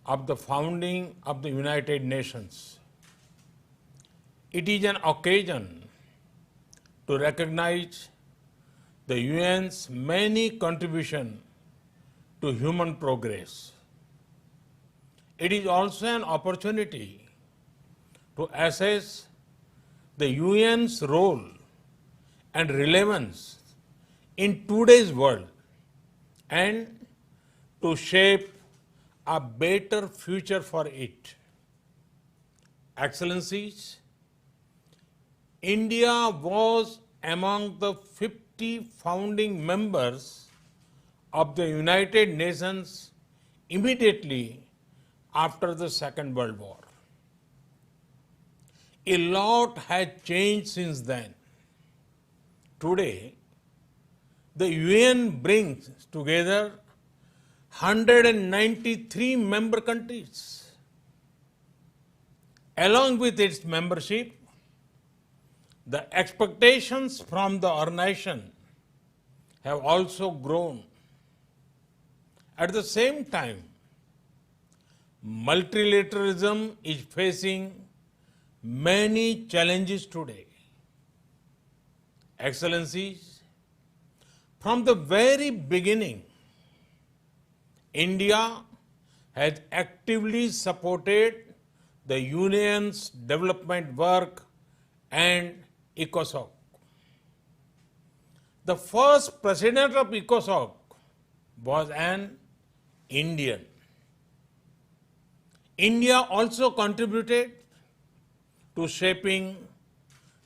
of the founding of the United Nations. It is an occasion to recognize the UN's many contributions to human progress. It is also an opportunity to assess the UN's role and relevance in today's world and to shape a better future for it. Excellencies, India was among the 50 founding members of the United Nations immediately after the Second World War. A lot has changed since then. Today, the UN brings together 193 member countries. Along with its membership, the expectations from the organization have also grown. At the same time, multilateralism is facing many challenges today. Excellencies, from the very beginning, India has actively supported the Union's development work and ECOSOC. The first president of ECOSOC was an Indian. India also contributed to shaping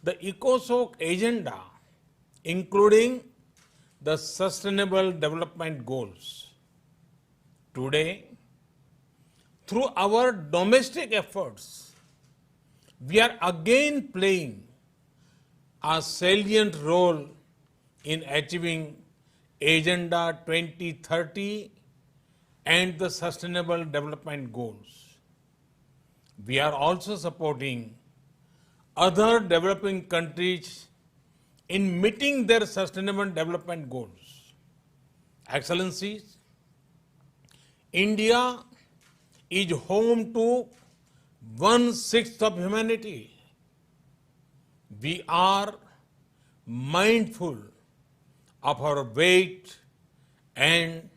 the ECOSOC agenda, including the Sustainable Development Goals. Today, through our domestic efforts, we are again playing a salient role in achieving Agenda 2030 and the Sustainable Development Goals. We are also supporting other developing countries in meeting their Sustainable Development Goals. Excellencies, India is home to 1/6 of humanity. We are mindful of our weight and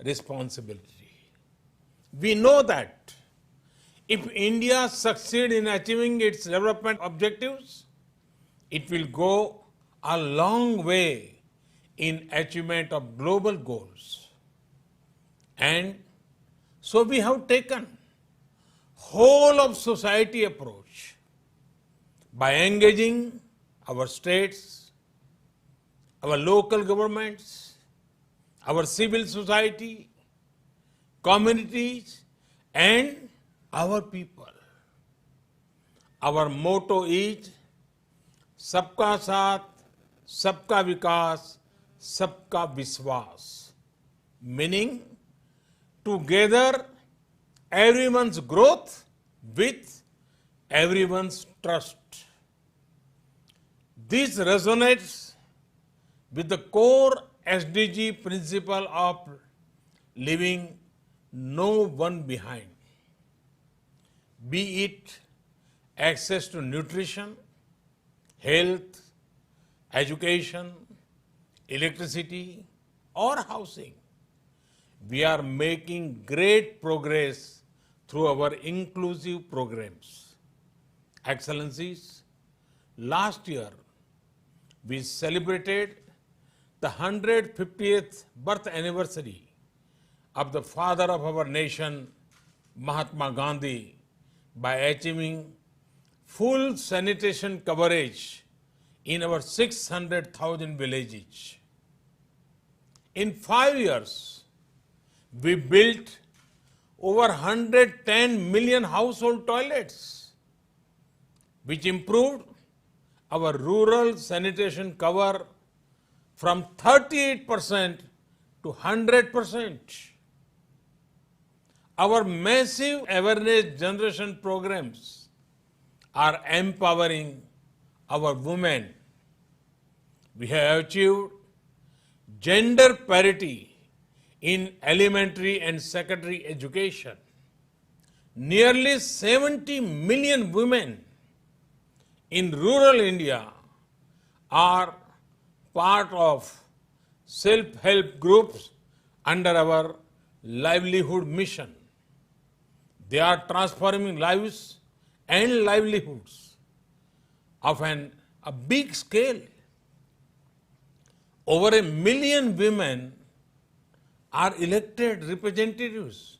responsibility. We know that if India succeeds in achieving its development objectives, it will go a long way in achievement of global goals. And so we have taken whole of society approach by engaging our states, our local governments, our civil society, communities, and our people. Our motto is Sabka Saath, Sabka Vikas, Sabka Viswas, meaning together everyone's growth with everyone's trust. This resonates with the core SDG principle of leaving no one behind, be it access to nutrition, health, education, electricity, or housing. We are making great progress through our inclusive programs. Excellencies, last year we celebrated the 150th birth anniversary of the father of our nation, Mahatma Gandhi, by achieving full sanitation coverage in our 600,000 villages. In 5 years, we built over 110 million household toilets, which improved our rural sanitation cover from 38% to 100%. Our massive awareness generation programs are empowering our women. We have achieved gender parity in elementary and secondary education. nearly 70 million women in rural India are part of self-help groups under our livelihood mission. They are transforming lives and livelihoods of a big scale. Over 1 million women are elected representatives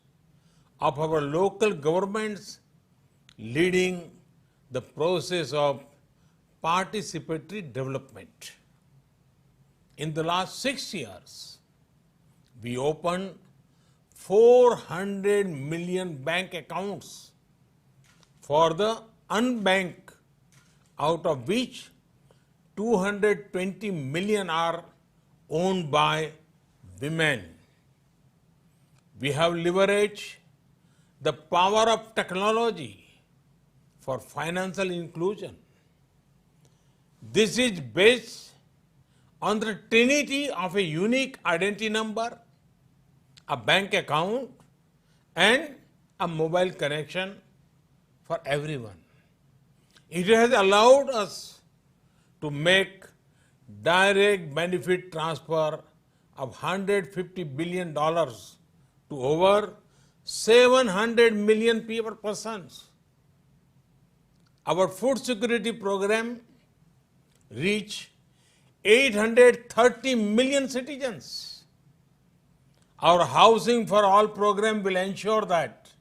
of our local governments, leading the process of participatory development. In the last 6 years, we opened 400 million bank accounts for the unbanked, out of which 220 million are owned by women. We have leveraged the power of technology for financial inclusion. This is based on the trinity of a unique identity number, a bank account, and a mobile connection for everyone. It has allowed us to make direct benefit transfer of $150 billion to over 700 million persons. Our food security program reached 830 million citizens. Our Housing for All program will ensure that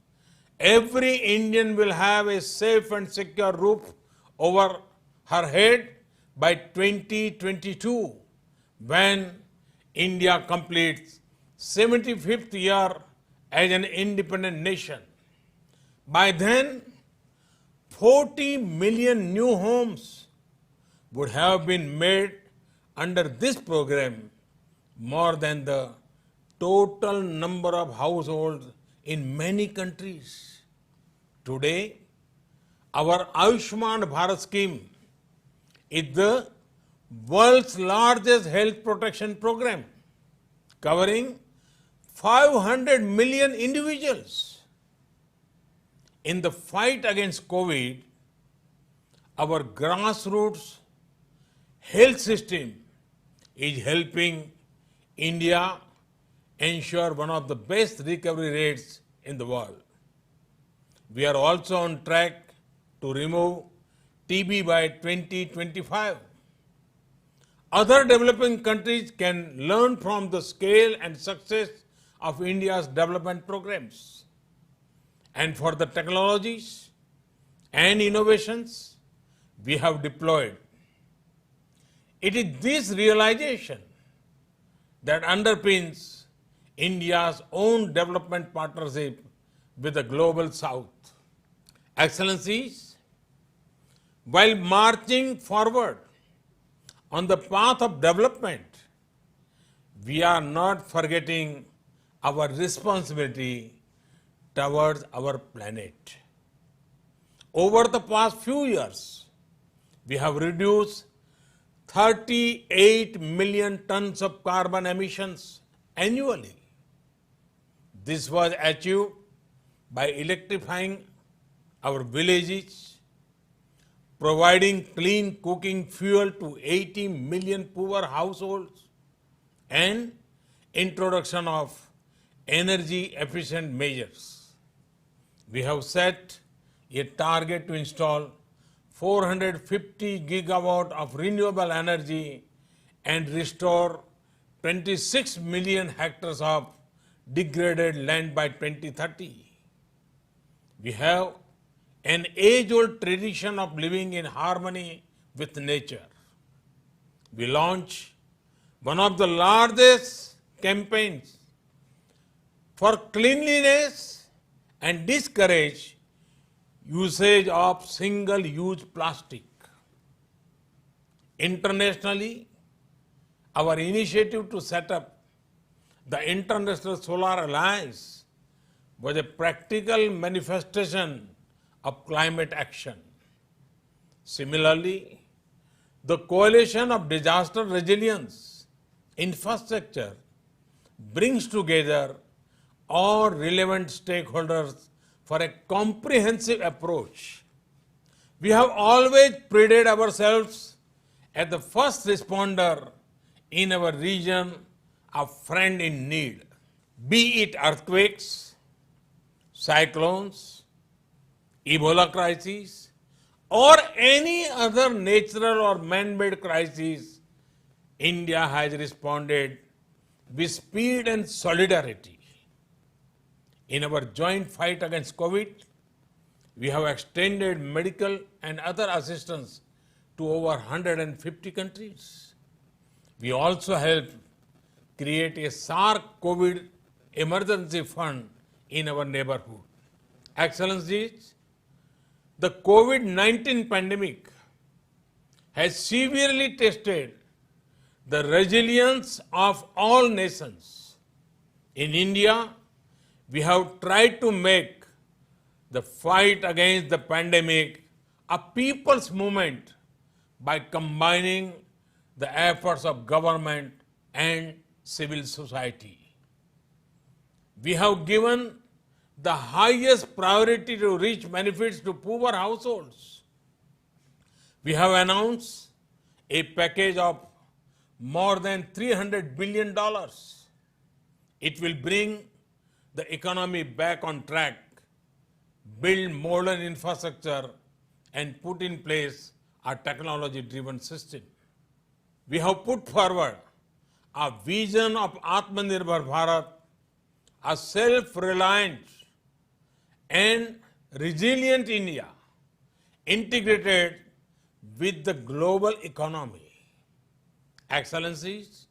every Indian will have a safe and secure roof over her head by 2022, when India completes 75th year as an independent nation. By then, 40 million new homes would have been made under this program, more than the total number of households in many countries. Today, our Ayushman Bharat scheme is the world's largest health protection program, covering 500 million individuals. In the fight against COVID, our grassroots health system is helping India ensure one of the best recovery rates in the world. We are also on track to remove TB by 2025. Other developing countries can learn from the scale and success of India's development programs. And for the technologies and innovations we have deployed, it is this realization that underpins India's own development partnership with the Global South. Excellencies, while marching forward on the path of development, we are not forgetting our responsibility towards our planet. Over the past few years, we have reduced 38 million tons of carbon emissions annually. This was achieved by electrifying our villages, providing clean cooking fuel to 80 million poor households, and introduction of energy efficient measures. We have set a target to install 450 gigawatt of renewable energy and restore 26 million hectares of degraded land by 2030. We have an age-old tradition of living in harmony with nature. We launched one of the largest campaigns for cleanliness and discourage usage of single-use plastic. Internationally, our initiative to set up the International Solar Alliance was a practical manifestation of climate action. Similarly, the Coalition of Disaster Resilience Infrastructure brings together all relevant stakeholders for a comprehensive approach. We have always prided ourselves as the first responder in our region, a friend in need. Be it earthquakes, cyclones, Ebola crises, or any other natural or man-made crisis, India has responded with speed and solidarity. In our joint fight against COVID, we have extended medical and other assistance to over 150 countries. We also helped create a SARC COVID emergency fund in our neighborhood. Excellencies, the COVID-19 pandemic has severely tested the resilience of all nations. In India, we have tried to make the fight against the pandemic a people's movement by combining the efforts of government and civil society. We have given the highest priority to reach benefits to poor households. We have announced a package of more than $300 billion. It will bring the economy back on track, build modern infrastructure, and put in place a technology-driven system. We have put forward a vision of Atmanirbhar Bharat, a self-reliant and resilient India integrated with the global economy. Excellencies,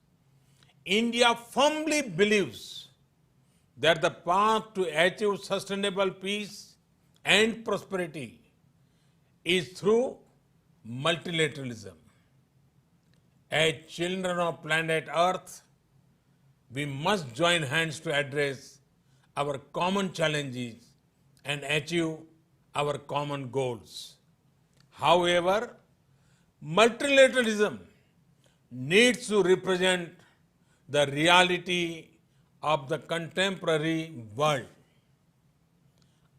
India firmly believes that the path to achieve sustainable peace and prosperity is through multilateralism. As children of planet Earth, we must join hands to address our common challenges and achieve our common goals. However, multilateralism needs to represent the reality of the contemporary world.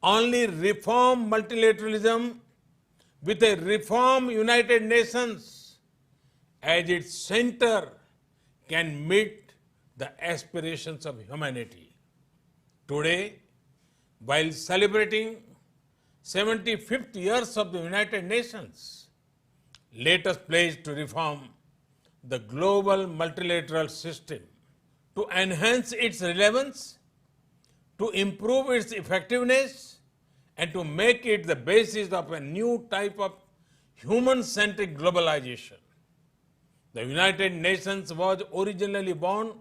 Only reform multilateralism with a reform United Nations as its center can meet the aspirations of humanity. Today, while celebrating 75th years of the United Nations, let us pledge to reform the global multilateral system to enhance its relevance, to improve its effectiveness, and to make it the basis of a new type of human-centric globalization. The United Nations was originally born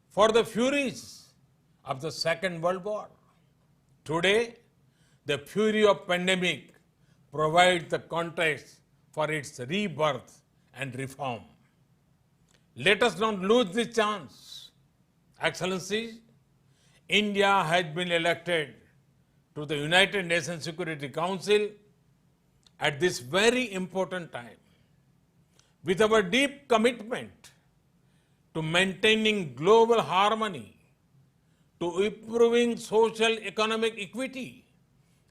for the furies of the Second World War. Today, the fury of pandemic provides the context for its rebirth and reform. Let us not lose this chance. Excellencies, India has been elected to the United Nations Security Council at this very important time. With our deep commitment to maintaining global harmony, to improving social economic equity,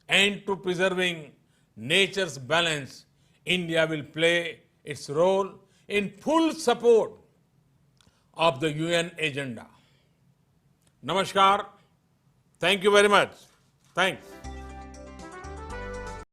and to preserving nature's balance, India will play its role in full support of the UN agenda. Namaskar. Thank you very much. Thanks.